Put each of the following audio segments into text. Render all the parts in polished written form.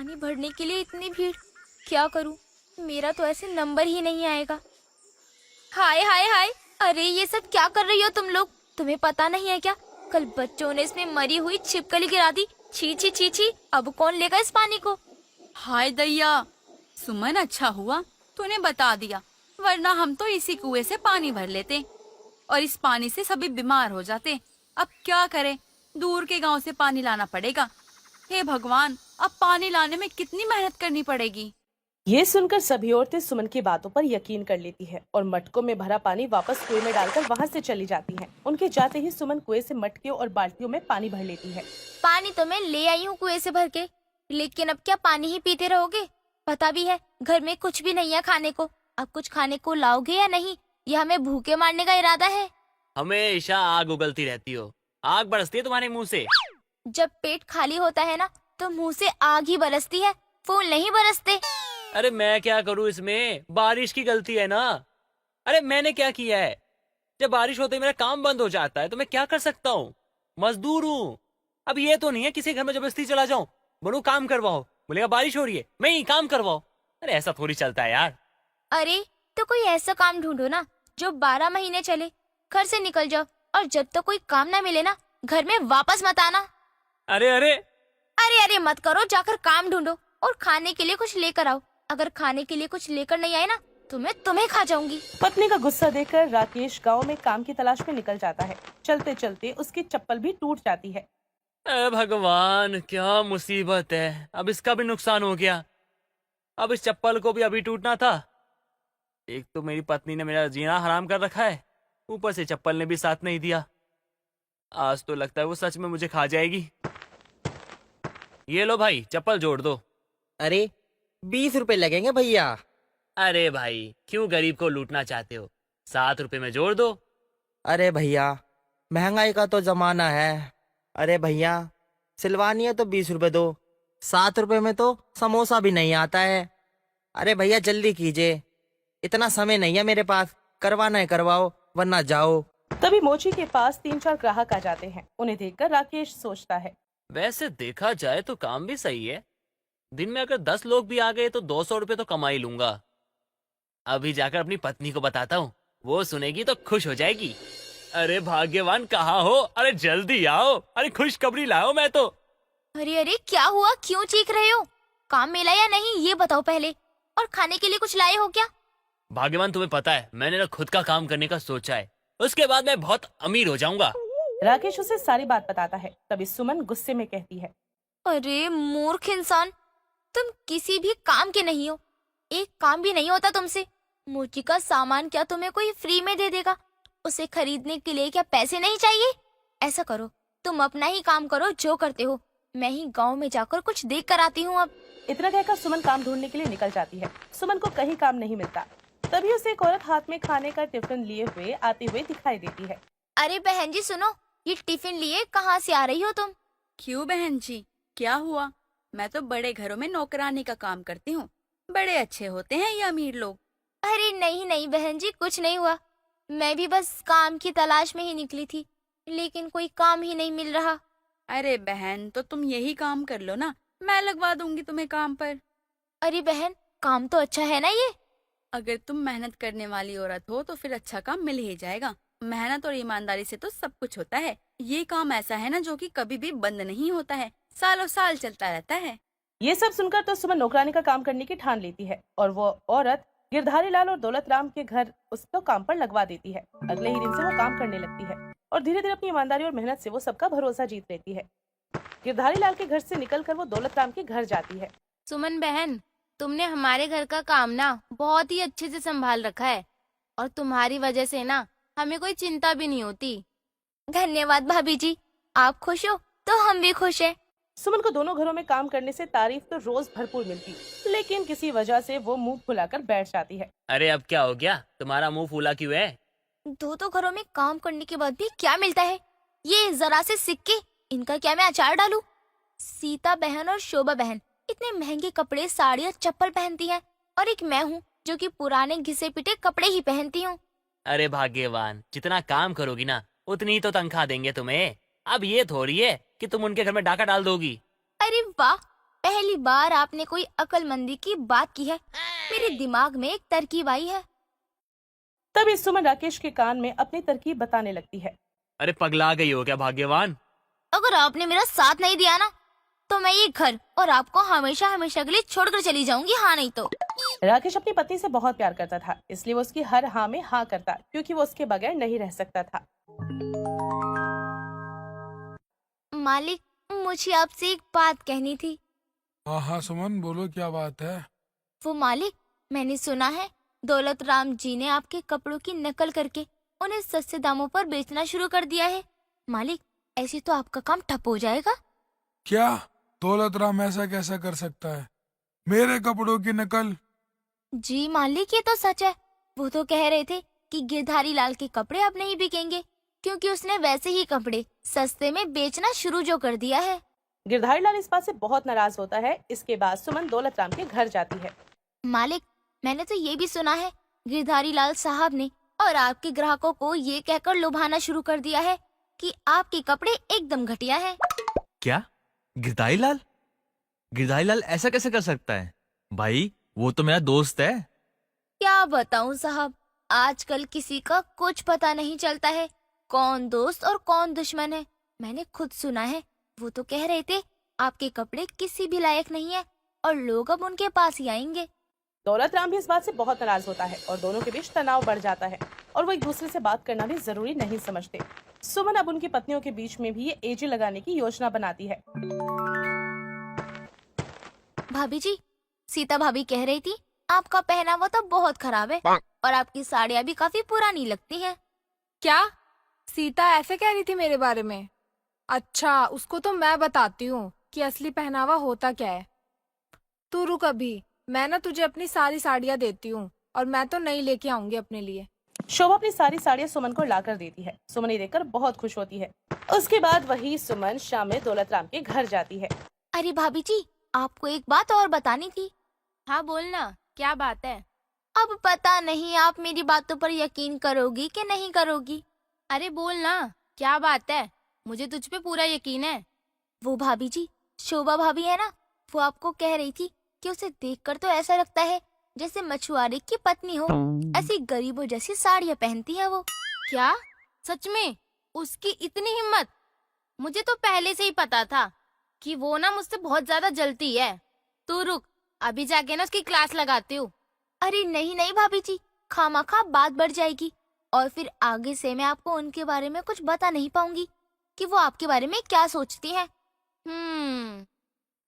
पानी भरने के लिए इतनी भीड़, क्या करूं? मेरा तो ऐसे नंबर ही नहीं आएगा। हाय हाय हाय, अरे ये सब क्या कर रही हो तुम लोग? तुम्हें पता नहीं है क्या? कल बच्चों ने इसमें मरी हुई छिपकली गिरा दी। छी छी छी छी, अब कौन लेगा इस पानी को? हाय दैया, सुमन अच्छा हुआ तूने बता दिया, वरना हम तो इसी कुएं से पानी भर लेते और इस पानी से सभी बीमार हो जाते। अब क्या करें, दूर के गांव से पानी लाना पड़ेगा। हे भगवान, अब पानी लाने में कितनी मेहनत करनी पड़ेगी। ये सुनकर सभी औरतें सुमन की बातों पर यकीन कर लेती है और मटकों में भरा पानी वापस कुएं में डालकर वहां से चली जाती हैं। उनके जाते ही सुमन कुएं से मटके और बाल्टियों में पानी भर लेती है। पानी तो मैं ले आई हूँ कुएं से भर के, लेकिन अब क्या पानी ही पीते रहोगे? पता भी है घर में कुछ भी नहीं है खाने को। अब कुछ खाने को लाओगे या नहीं? यह हमें भूखे मारने का इरादा है। हमेशा आग उगलती रहती हो, आग बरसती है तुम्हारे मुंह से। जब पेट खाली होता है ना, तो मुंह से आग ही बरसती है, फूल नहीं बरसते। अरे मैं क्या करूं इसमें, बारिश की गलती है ना। अरे मैंने क्या किया है? जब बारिश होते ही मेरा काम बंद हो जाता है तो मैं क्या कर सकता हूँ? मजदूर हूँ। अब ये तो नहीं है किसी घर में जबरदस्ती चला जाऊं, बोलूं काम करवाओ, बोलेगा बारिश हो रही है, मैं ही काम करवाओ। अरे ऐसा थोड़ी चलता है यार। अरे तो कोई ऐसा काम ढूंढो ना जो 12 महीने चले। घर से निकल जाओ और जब तक कोई काम ना मिले ना, घर में वापस मत आना। अरे अरे अरे अरे मत करो, जाकर काम ढूंढो और खाने के लिए कुछ लेकर आओ। अगर खाने के लिए कुछ लेकर नहीं आए ना, तो मैं तुम्हें खा जाऊंगी। पत्नी का गुस्सा देखकर राकेश गांव में काम की तलाश में निकल जाता है। चलते चलते उसकी चप्पल भी टूट जाती है। अरे भगवान, क्या मुसीबत है, अब इसका भी नुकसान हो गया। अब इस चप्पल को भी अभी टूटना था। एक तो मेरी पत्नी ने मेरा जीना हराम कर रखा है, ऊपर से चप्पल ने भी साथ नहीं दिया। आज तो लगता है वो सच में मुझे खा जाएगी। ये लो भाई, चप्पल जोड़ दो। अरे 20 रुपए लगेंगे भैया। अरे भाई, क्यों गरीब को लूटना चाहते हो? 7 रुपए में जोड़ दो। अरे भैया, महंगाई का तो जमाना है। अरे भैया, सिलवानी है तो 20 रुपए दो। 7 रुपए में तो समोसा भी नहीं आता है। अरे भैया जल्दी कीजिए, इतना समय नहीं है मेरे पास। करवाना है करवाओ, वरना जाओ। तभी मोची के पास 3-4 ग्राहक आ जाते हैं। उन्हें देखकर राकेश सोचता है, वैसे देखा जाए तो काम भी सही है। दिन में अगर 10 लोग भी आ गए तो 200 रुपए तो कमा ही लूंगा। अभी जाकर अपनी पत्नी को बताता हूँ, वो सुनेगी तो खुश हो जाएगी। अरे भाग्यवान कहाँ हो? अरे जल्दी आओ, अरे खुशखबरी लाओ। मैं तो अरे अरे क्या हुआ, क्यों चीख रहे हो? काम मिला या नहीं ये बताओ पहले। और खाने के लिए कुछ लाए हो क्या? भाग्यवान, तुम्हें पता है मैंने ना खुद का काम करने का सोचा है, उसके बाद मैं बहुत अमीर हो जाऊंगा। राकेश उसे सारी बात बताता है। तभी सुमन गुस्से में कहती है, अरे मूर्ख इंसान, तुम किसी भी काम के नहीं हो। एक काम भी नहीं होता तुमसे। मोची का सामान क्या तुम्हें कोई फ्री में दे देगा? उसे खरीदने के लिए क्या पैसे नहीं चाहिए? ऐसा करो, तुम अपना ही काम करो जो करते हो। मैं ही गांव में जाकर कुछ देख कर आती हूँ अब। इतना कहकर सुमन काम ढूंढने के लिए निकल जाती है। सुमन को कहीं काम नहीं मिलता। तभी उसे एक औरत हाथ में खाने का टिफिन लिए हुए आते हुए दिखाई देती है। अरे बहन जी सुनो, ये टिफिन लिए कहाँ से आ रही हो तुम? क्यों बहन जी, क्या हुआ? मैं तो बड़े घरों में नौकरानी का काम करती हूँ। बड़े अच्छे होते हैं ये अमीर लोग। अरे नहीं नहीं बहन जी, कुछ नहीं हुआ। मैं भी बस काम की तलाश में ही निकली थी, लेकिन कोई काम ही नहीं मिल रहा। अरे बहन, तो तुम यही काम कर लो ना, मैं लगवा दूंगी तुम्हें काम पर। अरे बहन, काम तो अच्छा है ना ये? अगर तुम मेहनत करने वाली औरत हो तो फिर अच्छा काम मिल ही जाएगा। मेहनत और ईमानदारी से तो सब कुछ होता है। ये काम ऐसा है ना जो कि कभी भी बंद नहीं होता है, सालों साल चलता रहता है। ये सब सुनकर तो सुमन नौकरानी का काम करने की ठान लेती है और वो औरत गिरधारी लाल और दौलत राम के घर उसको काम पर लगवा देती है। अगले ही दिन से वो काम करने लगती है और धीरे धीरे अपनी ईमानदारी और मेहनत से वो सबका भरोसा जीत लेती है। गिरधारी लाल के घर से निकलकर वो दौलत राम के घर जाती है। सुमन बहन, तुमने हमारे घर का काम ना बहुत ही अच्छे से संभाल रखा है और तुम्हारी वजह से ना हमें कोई चिंता भी नहीं होती। धन्यवाद भाभी जी, आप खुश हो तो हम भी खुश हैं। सुमन को दोनों घरों में काम करने से तारीफ तो रोज भरपूर मिलती, लेकिन किसी वजह से वो मुंह फुलाकर बैठ जाती है। अरे अब क्या हो गया, तुम्हारा मुंह फूला क्यों है? दो घरों में काम करने के बाद भी क्या मिलता है? ये जरा से सिक्के, इनका क्या मैं अचार डालूं? सीता बहन और शोभा बहन इतने महंगे कपड़े, साड़ियाँ, चप्पल पहनती हैं और एक मैं हूँ जो कि पुराने घिसे पिटे कपड़े ही पहनती हूँ। अरे भाग्यवान, जितना काम करोगी ना उतनी ही तो तनख्वाह देंगे तुम्हें। अब ये थोड़ी है कि तुम उनके घर में डाका डाल दोगी। अरे वाह, पहली बार आपने कोई अक्लमंदी की बात की है। मेरे दिमाग में एक तरकीब आई है। तभी सुमन राकेश के कान में अपनी तरकीब बताने लगती है। अरे पगला गई हो क्या भाग्यवान? अगर आपने मेरा साथ नहीं दिया ना, तो मैं ये घर और आपको हमेशा हमेशा के लिए छोड़कर चली जाऊंगी। हाँ नहीं तो। राकेश अपनी पत्नी से बहुत प्यार करता था, इसलिए वो उसकी हर हाँ में हाँ करता, क्योंकि वो उसके बगैर नहीं रह सकता था। मालिक, मुझे आपसे एक बात कहनी थी। हाँ हाँ सुमन, बोलो क्या बात है। वो मालिक, मैंने सुना है दौलत राम जी ने आपके कपड़ों की नकल करके उन्हें सस्ते दामों पर बेचना शुरू कर दिया है। मालिक, ऐसे तो आपका काम ठप हो जाएगा। क्या दौलत राम ऐसा कैसा कर सकता है? मेरे कपड़ों की नकल? जी मालिक, ये तो सच है। वो तो कह रहे थे कि गिरधारी लाल के कपड़े अब नहीं बिकेंगे, क्योंकि उसने वैसे ही कपड़े सस्ते में बेचना शुरू जो कर दिया है। गिरधारी लाल इस बात से बहुत नाराज होता है। इसके बाद सुमन दौलत राम के घर जाती है। मालिक, मैंने तो ये भी सुना है गिरधारी लाल साहब ने और आपके ग्राहकों को ये कहकर लुभाना शुरू कर दिया है कि आपके कपड़े एकदम घटिया हैं। क्या? गिरधारी लाल? गिरधारी लाल ऐसा कैसे कर सकता है? भाई वो तो मेरा दोस्त है। क्या बताऊं साहब, आजकल किसी का कुछ पता नहीं चलता है, कौन दोस्त और कौन दुश्मन है। मैंने खुद सुना है, वो तो कह रहे थे आपके कपड़े किसी भी लायक नहीं है और लोग अब उनके पास ही आएंगे। दौलत राम भी इस बात से बहुत नाराज होता है और दोनों के बीच तनाव बढ़ जाता है और वो एक दूसरे से बात करना भी जरूरी नहीं समझते। सुमन अब उनकी पत्नियों के बीच में भी ये एजे लगाने की योजना बनाती है। भाभी जी, सीता भाभी कह रही थी आपका पहनावा तो बहुत खराब है और आपकी साड़ियाँ भी काफी पुरानी लगती हैं। क्या सीता ऐसे कह रही थी मेरे बारे में? अच्छा, उसको तो मैं बताती हूँ कि असली पहनावा होता क्या है। तू रुक अभी, मैं ना तुझे अपनी सारी साड़ियाँ देती हूँ और मैं तो नई लेके आऊंगी अपने लिए। शोभा अपनी सारी साड़ियाँ सुमन को लाकर देती है। सुमन ये देखकर बहुत खुश होती है। उसके बाद वही सुमन शाम में दौलत राम के घर जाती है। अरे भाभी जी, आपको एक बात और बतानी थी। हाँ बोलना, क्या बात है? अब पता नहीं आप मेरी बातों पर यकीन करोगी कि नहीं करोगी। अरे बोलना, क्या बात है? मुझे तुझ पे पूरा यकीन है। वो भाभी जी, शोभा भाभी है ना, वो आपको कह रही थी कि उसे देखकर तो ऐसा लगता है जैसे मछुआरे की पत्नी हो। ऐसी गरीबों जैसी साड़ियाँ पहनती है वो। क्या? सच में? उसकी इतनी हिम्मत? मुझे तो पहले से ही पता था कि वो ना मुझसे बहुत ज्यादा जलती है। तू रुक, अभी जाके ना उसकी क्लास लगाती हूँ। अरे नहीं नहीं भाभी जी, खामखा बात बढ़ जाएगी और फिर आगे से मैं आपको उनके बारे में कुछ बता नहीं पाऊंगी कि वो आपके बारे में क्या सोचती हैं।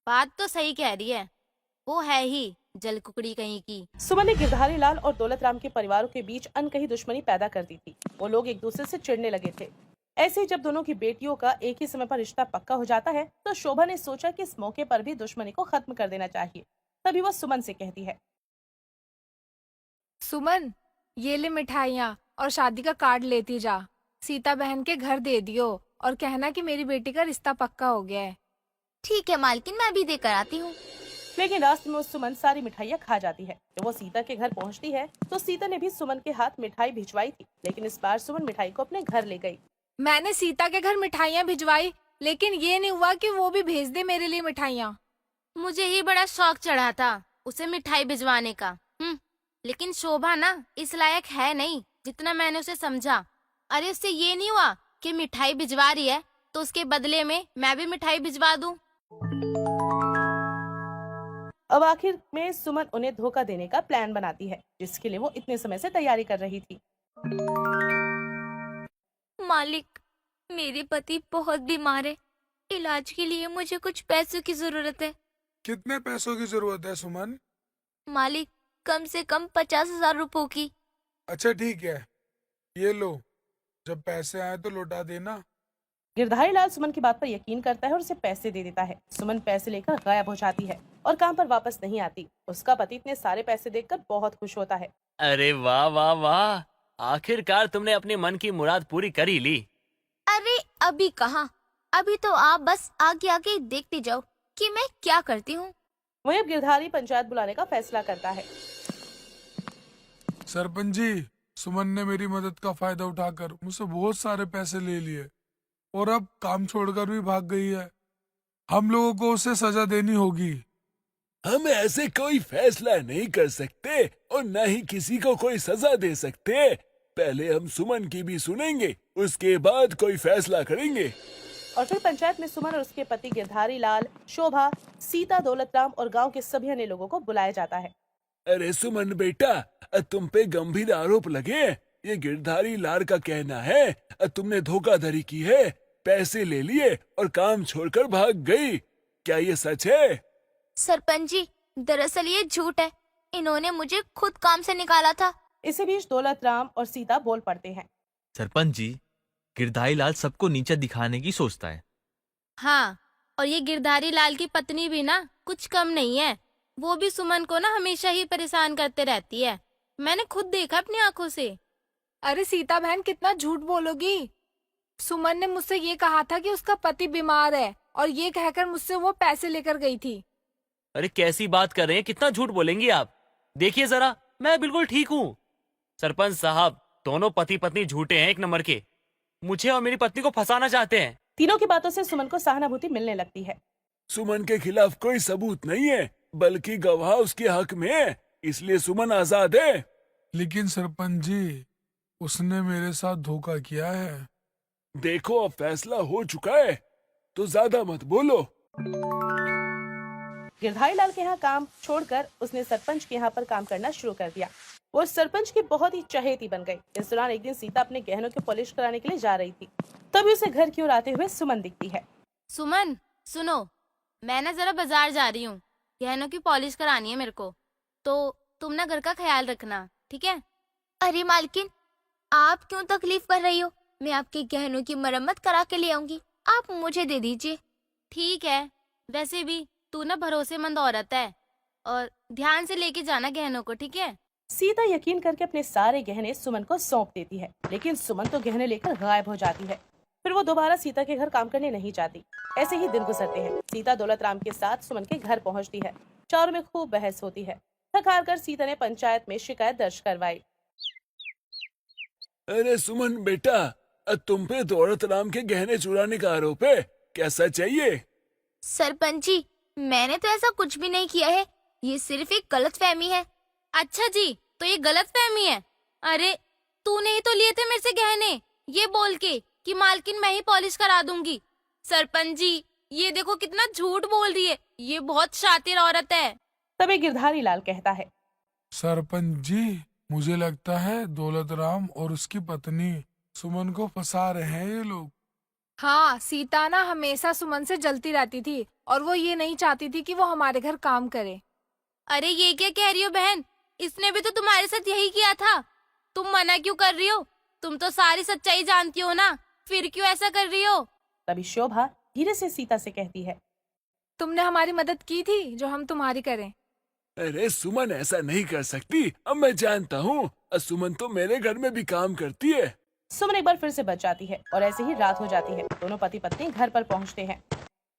बात तो सही कह रही है, वो है ही जल कुकड़ी कहीं की। सुमन ने गिरधारी लाल और दौलत राम के परिवारों के बीच अनकही दुश्मनी पैदा कर दी थी। वो लोग एक दूसरे से चिढ़ने लगे थे। ऐसे ही जब दोनों की बेटियों का एक ही समय पर रिश्ता पक्का हो जाता है, तो शोभा ने सोचा कि इस मौके पर भी दुश्मनी को खत्म कर देना चाहिए। तभी वो सुमन से कहती है, सुमन, ये ले मिठाइयाँ और शादी का कार्ड लेती जा। सीता बहन के घर दे दियो और कहना कि मेरी बेटी का रिश्ता पक्का हो गया है। ठीक है मालकिन, मैं भी देकर आती हूँ। लेकिन रास्ते में सुमन सारी मिठाइयाँ खा जाती है। जब वो सीता के घर पहुंचती है, तो सीता ने भी सुमन के हाथ मिठाई भिजवाई थी, लेकिन इस बार सुमन मिठाई को अपने घर ले गई। मैंने सीता के घर मिठाइयाँ भिजवाई, लेकिन ये नहीं हुआ कि वो भी भेज दे मेरे लिए मिठाइयाँ। मुझे ही बड़ा शौक चढ़ा था उसे मिठाई भिजवाने का। लेकिन शोभा ना इस लायक है नहीं जितना मैंने उसे समझा। अरे उससे ये नहीं हुआ कि मिठाई भिजवा रही है तो उसके बदले में मैं भी मिठाई भिजवा दूं। अब आखिर में सुमन उन्हें धोखा देने का प्लान बनाती है, जिसके लिए वो इतने समय से तैयारी कर रही थी। मालिक, मेरे पति बहुत बीमार है। इलाज के लिए मुझे कुछ पैसों की जरूरत है। कितने पैसों की जरूरत है सुमन? मालिक, कम से कम 50,000 रुपयों की। अच्छा ठीक है, ये लो, जब पैसे आए तो लौटा देना। गिरधारी लाल सुमन की बात पर यकीन करता है और उसे पैसे दे देता है। सुमन पैसे लेकर गायब हो जाती है और काम पर वापस नहीं आती। उसका पति इतने सारे पैसे देखकर बहुत खुश होता है। अरे वाह वाह वाह, आखिरकार तुमने अपने मन की मुराद पूरी कर ही ली। अरे अभी कहाँ, अभी तो आप बस आगे आगे देखते जाओ कि मैं क्या करती हूँ। वही अब गिरधारी पंचायत बुलाने का फैसला करता है। सरपंच जी, सुमन ने मेरी मदद का फायदा उठाकर मुझसे बहुत सारे पैसे ले लिए और अब काम छोड़कर भी भाग गई है। हम लोगों को उसे सजा देनी होगी। हम ऐसे कोई फैसला नहीं कर सकते और न ही किसी को कोई सजा दे सकते। पहले हम सुमन की भी सुनेंगे, उसके बाद कोई फैसला करेंगे। और फिर पंचायत में सुमन और उसके पति गिरधारी लाल, शोभा, सीता, दौलतराम और गांव के सभी अन्य लोगों को बुलाया जाता है। अरे सुमन बेटा, तुम पे गंभीर आरोप लगे। ये गिरधारी लाल का कहना है तुमने धोखाधड़ी की है, पैसे ले लिए और काम छोड़कर भाग गई। क्या ये सच है? सरपंच जी, दरअसल ये झूठ है। इन्होंने मुझे खुद काम से निकाला था। इसी बीच दौलतराम और सीता बोल पड़ते हैं। सरपंच जी, गिरधारी लाल सबको नीचा दिखाने की सोचता है। हाँ, और ये गिरधारी लाल की पत्नी भी ना कुछ कम नहीं है। वो भी सुमन को ना हमेशा ही परेशान करते रहती है। मैंने खुद देखा अपनी आंखों से। अरे सीता बहन, कितना झूठ बोलोगी। सुमन ने मुझसे ये कहा था कि उसका पति बीमार है और ये कहकर मुझसे वो पैसे लेकर गई थी। अरे कैसी बात कर रहे हैं, कितना झूठ बोलेंगी आप। देखिए जरा, मैं बिल्कुल ठीक हूँ। सरपंच साहब, दोनों पति पत्नी झूठे हैं, एक नंबर के। मुझे और मेरी पत्नी को फंसाना चाहते हैं। तीनों की बातों से सुमन को सहानुभूति मिलने लगती है। सुमन के खिलाफ कोई सबूत नहीं है, बल्कि गवाह उसके हक में है, इसलिए सुमन आजाद है। लेकिन सरपंच जी, उसने मेरे साथ धोखा किया है। देखो अब फैसला हो चुका है, तो ज्यादा मत बोलो। गिरधारी लाल के यहाँ काम छोड़कर उसने सरपंच के यहाँ पर काम करना शुरू कर दिया। वो सरपंच की बहुत ही चहेती बन गई। इस दौरान एक दिन सीता अपने गहनों की पॉलिश कराने के लिए जा रही थी, तभी उसे घर की ओर आते हुए सुमन दिखती है। सुमन सुनो, मैं ना जरा बाजार जा रही हूँ, गहनों की पॉलिश करानी है मेरे को, तो तुम ना घर का ख्याल रखना, ठीक है? अरे मालकिन, आप क्यों तकलीफ कर रही हो? मैं आपके गहनों की मरम्मत करा के ले आऊंगी, आप मुझे दे दीजिए। ठीक है, वैसे भी तू ना भरोसेमंद औरत है, और ध्यान से लेके जाना गहनों को, ठीक है? सीता यकीन करके अपने सारे गहने सुमन को सौंप देती है, लेकिन सुमन तो गहने लेकर गायब हो जाती है। फिर वो दोबारा सीता के घर काम करने नहीं जाती। ऐसे ही दिन गुजरते हैं। सीता दौलतराम के साथ सुमन के घर पहुंचती है। चारों में खूब बहस होती है। थक हार कर सीता ने पंचायत में शिकायत दर्ज करवाई। अरे सुमन बेटा, तुम पे दौलतराम के गहने चुराने का आरोप है, कैसा चाहिए? सरपंच जी, मैंने तो ऐसा कुछ भी नहीं किया है। ये सिर्फ एक गलतफहमी है। अच्छा जी, तो ये गलतफहमी है? अरे तूने ही तो लिए थे मेरे से गहने, ये बोल के कि मालकिन मैं ही पॉलिश करा दूंगी। सरपंच जी, ये देखो कितना झूठ बोल रही है, ये बहुत शातिर औरत है। तभी गिरधारी लाल कहता है, सरपंच जी, मुझे लगता है दौलतराम और उसकी पत्नी सुमन को फंसा रहे हैं ये लोग। हाँ, सीता ना हमेशा सुमन से जलती रहती थी और वो ये नहीं चाहती थी कि वो हमारे घर काम करे। अरे ये क्या कह रही हो बहन, इसने भी तो तुम्हारे साथ यही किया था। तुम मना क्यों कर रही हो? तुम तो सारी सच्चाई जानती हो ना, फिर क्यों ऐसा कर रही हो? तभी शोभा धीरे से सीता से कहती है, तुमने हमारी मदद की थी, जो हम तुम्हारी करें। अरे सुमन ऐसा नहीं कर सकती, अब मैं जानता हूँ। सुमन तो मेरे घर में भी काम करती है। सुमन एक बार फिर से बच जाती है और ऐसे ही रात हो जाती है। दोनों पति पत्नी घर पर पहुंचते हैं।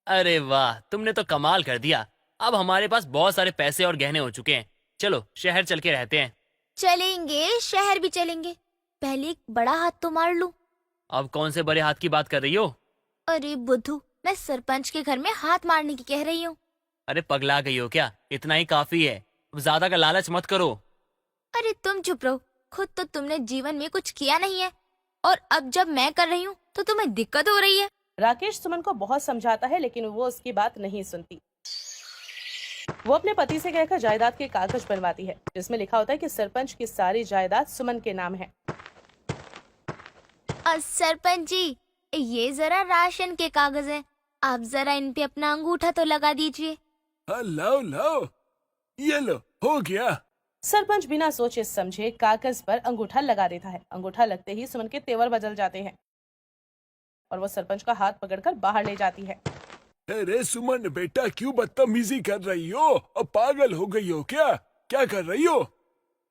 अरे वाह, तुमने तो कमाल कर दिया। अब हमारे पास बहुत सारे पैसे और गहने हो चुके हैं। चलो शहर चल के रहते हैं। चलेंगे, शहर भी चलेंगे। पहले एक बड़ा हाथ तो मार लूं। अब कौन से बड़े हाथ की बात कर रही हो? अरे बुद्धू, मैं सरपंच के घर में हाथ मारने की कह रही हूँ। अरे पगला गई हो क्या? इतना ही काफी है, अब ज्यादा का लालच मत करो। अरे तुम चुप रहो, खुद तो तुमने जीवन में कुछ किया नहीं है, और अब जब मैं कर रही हूँ तो तुम्हें दिक्कत हो रही है। राकेश सुमन को बहुत समझाता है, लेकिन वो उसकी बात नहीं सुनती। वो अपने पति से कहकर जायदाद के कागज बनवाती है, जिसमें लिखा होता है कि सरपंच की सारी जायदाद सुमन के नाम है। सरपंच जी, ये जरा राशन के कागज हैं, आप जरा इन पे अपना अंगूठा तो लगा दीजिए। हाँ लाओ लाओ, ये लो, हो गया। सरपंच बिना सोचे समझे कागज पर अंगूठा लगा देता है। अंगूठा लगते ही सुमन के तेवर बदल जाते हैं और वो सरपंच का हाथ पकड़कर बाहर ले जाती है। अरे सुमन बेटा, क्यों बदतमीजी कर रही हो? अब पागल हो गई हो क्या? क्या कर रही हो?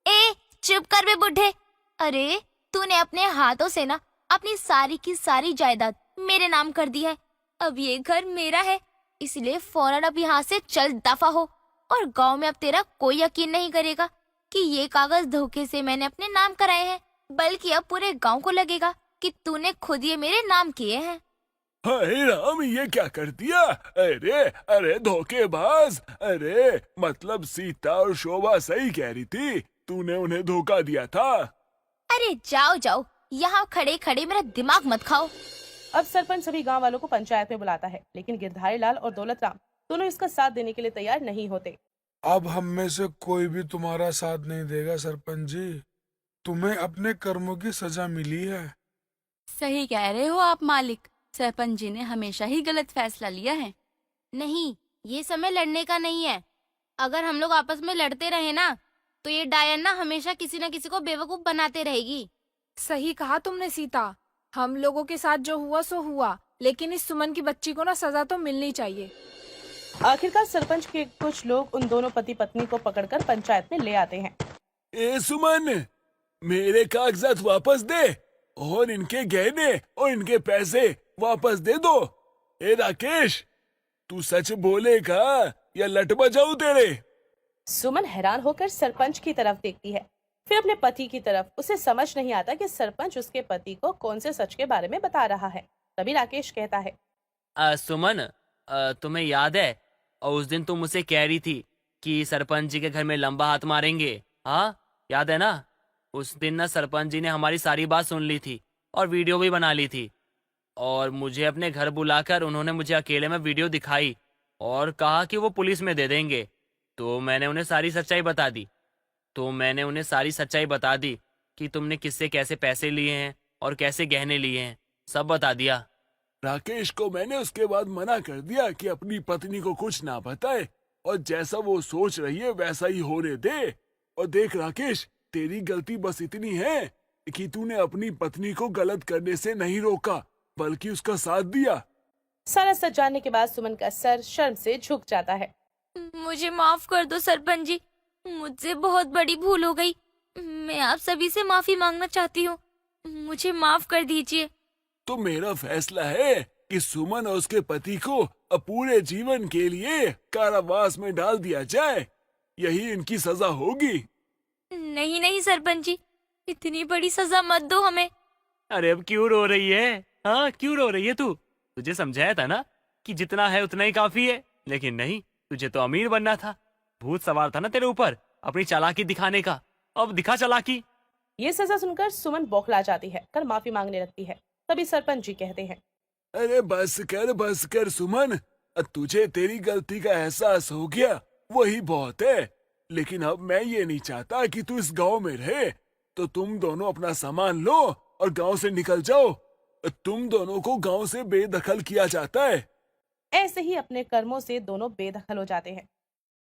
ए, चुप कर बे बुढ़े। अरे तूने अपने हाथों से ना अपनी सारी की सारी जायदाद मेरे नाम कर दी है। अब ये घर मेरा है, इसलिए फौरन अब यहाँ से चल दफा हो। और गांव में अब तेरा कोई यकीन नहीं करेगा कि ये कागज धोखे से मैंने अपने नाम कराए हैं, बल्कि अब पूरे गांव को लगेगा कि तूने खुद ये मेरे नाम किए हैं। हाय राम, ये क्या कर दिया? अरे अरे धोखेबाज! अरे मतलब सीता और शोभा सही कह रही थी, तूने उन्हें धोखा दिया था। अरे जाओ जाओ, यहाँ खड़े खड़े मेरा दिमाग मत खाओ। अब सरपंच सभी गांव वालों को पंचायत में बुलाता है, लेकिन गिरधारी लाल और दौलत राम दोनों इसका साथ देने के लिए तैयार नहीं होते। अब हम में से कोई भी तुम्हारा साथ नहीं देगा सरपंच जी। तुम्हें अपने कर्मों की सजा मिली है। सही कह रहे हो आप मालिक। सरपंच जी ने हमेशा ही गलत फैसला लिया है। नहीं, ये समय लड़ने का नहीं है। अगर हम लोग आपस में लड़ते रहे ना, तो ये डायन ना हमेशा किसी न किसी को बेवकूफ बनाते रहेगी। सही कहा तुमने सीता। हम लोगों के साथ जो हुआ सो हुआ, लेकिन इस सुमन की बच्ची को ना सजा तो मिलनी चाहिए। आखिरकार सरपंच के कुछ लोग उन दोनों पति पत्नी को पकड़कर पंचायत में ले आते हैं। ए सुमन, मेरे कागजात वापस दे और इनके गहने और इनके पैसे वापस दे दो। ए राकेश, तू सच बोलेगा या लट बजाऊं तेरे? सुमन हैरान होकर सरपंच की तरफ देखती है, फिर अपने पति की तरफ। उसे समझ नहीं आता कि सरपंच उसके पति को कौन से सच के बारे में बता रहा है। तभी राकेश कहता है, सुमन, तुम्हें याद है और उस दिन तुम मुझसे कह रही थी कि सरपंच जी के घर में लंबा हाथ मारेंगे? हाँ, याद है ना? उस दिन ना सरपंच जी ने हमारी सारी बात सुन ली थी और वीडियो भी बना ली थी, और मुझे अपने घर बुलाकर उन्होंने मुझे अकेले में वीडियो दिखाई और कहा कि वो पुलिस में दे देंगे। तो मैंने उन्हें सारी सच्चाई बता दी कि तुमने किससे कैसे पैसे लिए हैं और कैसे गहने लिए हैं, सब बता दिया। राकेश को मैंने उसके बाद मना कर दिया कि अपनी पत्नी को कुछ ना बताए और जैसा वो सोच रही है वैसा ही होने दे। और देख राकेश, तेरी गलती बस इतनी है कि तूने अपनी पत्नी को गलत करने से नहीं रोका, बल्कि उसका साथ दिया। सारा सच जानने के बाद सुमन का सर शर्म से झुक जाता है। मुझे माफ कर दो सरपंच जी, मुझसे बहुत बड़ी भूल हो गई। मैं आप सभी से माफी मांगना चाहती हूँ, मुझे माफ कर दीजिए। तो मेरा फैसला है कि सुमन और उसके पति को पूरे जीवन के लिए कारावास में डाल दिया जाए। यही इनकी सजा होगी। नहीं नहीं सरपंच जी, इतनी बड़ी सजा मत दो हमें। अरे अब क्यों रो रही है? हाँ, क्यों रो रही है तू? तुझे समझाया था ना कि जितना है उतना ही काफी है, लेकिन नहीं, तुझे तो अमीर बनना था। भूत सवार था ना तेरे ऊपर अपनी चालाकी दिखाने का, अब दिखा चालाकी। ये सजा सुनकर सुमन बौखला जाती है, कर माफी मांगने लगती है। तभी सरपंच जी कहते हैं, अरे बस कर सुमन, तुझे तेरी गलती का एहसास हो गया, वही बहुत है। लेकिन अब मैं ये नहीं चाहता कि तू इस गांव में रहे, तो तुम दोनों अपना सामान लो और गांव से निकल जाओ। तुम दोनों को गांव से बेदखल किया जाता है। ऐसे ही अपने कर्मों से दोनों बेदखल हो जाते हैं।